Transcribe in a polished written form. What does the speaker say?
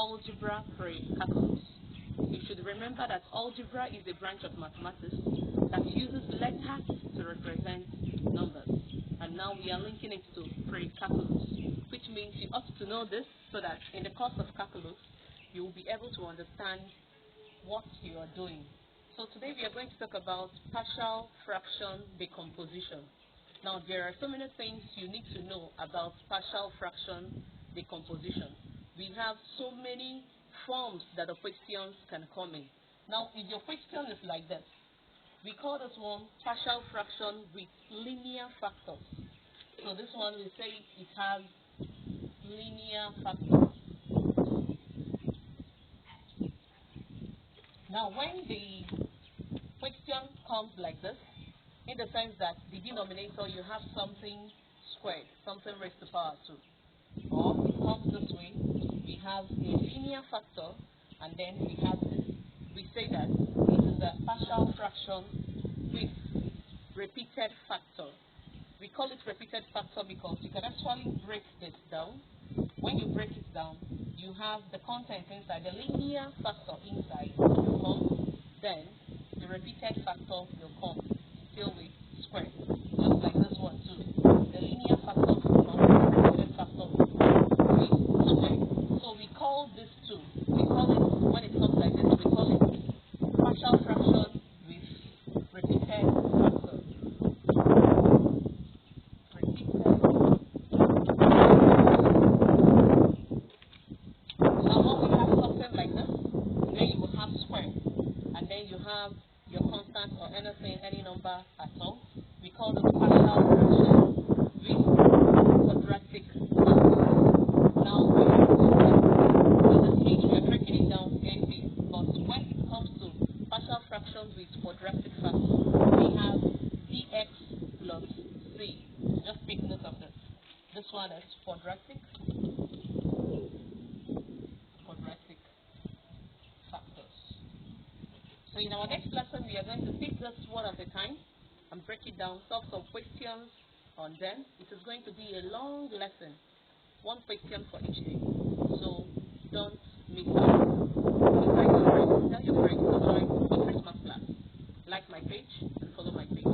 algebra precalculus. You should remember that algebra is a branch of mathematics that uses letters to represent numbers. And now we are linking it to precalculus, which means you ought to know this so that in the course of calculus, you will be able to understand what you are doing. So today we are going to talk about partial fraction decomposition. Now there are so many things you need to know about partial fraction decomposition. We have so many forms that the questions can come in. Now if your question is like this, we call this one partial fraction with linear factors. So this one we say it has linear factors. Now when the question comes like this, in the sense that the denominator you have something squared, something raised to power 2. Or it comes this way, we have a linear factor and then we have this. We say that it is a partial fraction with repeated factor. We call it repeated factor because you can actually break this down. When you break it down, you have the content inside, the linear factor inside will come, then the repeated factor will come, still with square. Just like this one too. The linear factor will come, the repeated factor will come with square. So we call this two. We call it, when it comes like this, we call it partial fraction with repeated factor. Your constant or anything, any number at all. We call this partial fraction with quadratic factor. Now we have this page, we are breaking it down A, but when it comes to partial fractions with quadratic factor, we have dx plus c. Just take note of this. This one is quadratic factors. So in our next lesson, we are going to pick this one at a time and break it down, solve some questions on them. It is going to be a long lesson, one question for each day. So don't miss out. Invite your friends, tell your friends to join the Christmas class. Like my page and follow my page.